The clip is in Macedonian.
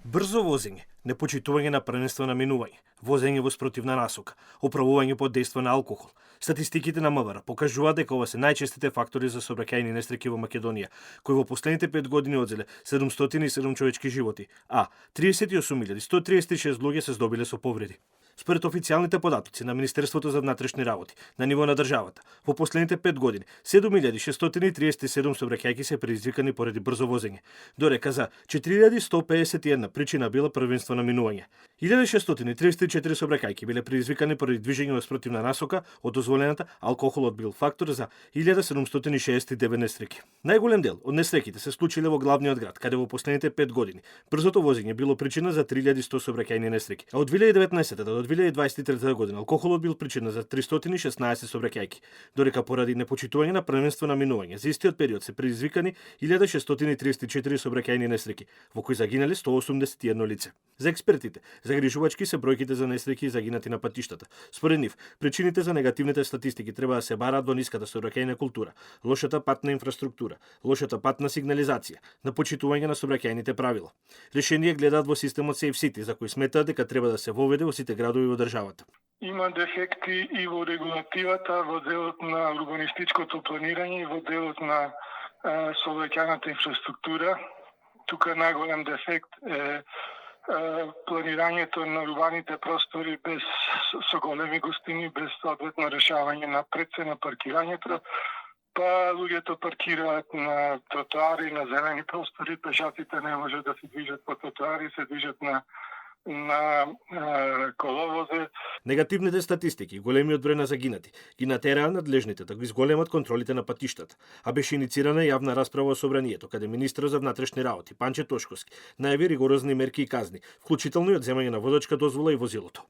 Брзо возење, непочитување на првенство на минување, возење во спротивна насока, оправување под дејство на алкохол. Статистиките на МВР покажуваат дека ова се најчестите фактори за сообраќајни несреќи во Македонија, кои во последните 5 години одзеле 707 човечки животи, а 38.136 луѓе се здобиле со повреди. Според официјалните податоци на Министерството за внатрешни работи на ниво на државата, во последните 5 години 7.637 сообраќајки се предизвикани поради брзо возење, додека за 4.151 причина била првенство на минување. 1.634 сообраќајки биле предизвикани поради движење во спротивна насока од дозволената, алкохолот бил фактор за 1.769 несреќи. Најголем дел од несреќите се случиле во главниот град, каде во последните 5 години брзото возење било причина за 3.100 сообраќајни несреќи, а од 2019 до 2023 година алкохолот бил причина за 316 сообраќајки, додека поради непочитување на првенство на минување за истиот период се предизвикани 1.634 сообраќајни несреќи, во кои загинале 181 лице. За експертите, загрижувачки се бројките за несреќи и загинати на патиштата. Според нив, причините за негативните статистики треба да се бараат во ниската сообраќајна култура, лошата патна инфраструктура, лошата патна сигнализација, напочитување на сообраќајните правила. Решение гледаат во системот Safe City, за кој сметаат дека треба да се воведе во сите градови во државата. Има дефекти и во регулативата, во делот на урбанистичкото планирање и во делот на сообраќајната инфраструктура. Тука најголем дефект е планирањето на урбаните простори без со големи густини, без соодветно решавање на прецена паркирањето, па луѓето паркираат на тротоари, на зелени простори, пешаците не може да се движат по тротоари, се движат на коловозе. Негативните статистики, големиот број на загинати, ги натераа надлежните да го изголемат контролите на патиштата, а беше иницирана јавна расправа во собранието, каде министрот за внатрешни работи Панче Тошковски најави ригорозни мерки и казни, вклучително и одземање на возачка дозвола и возилото.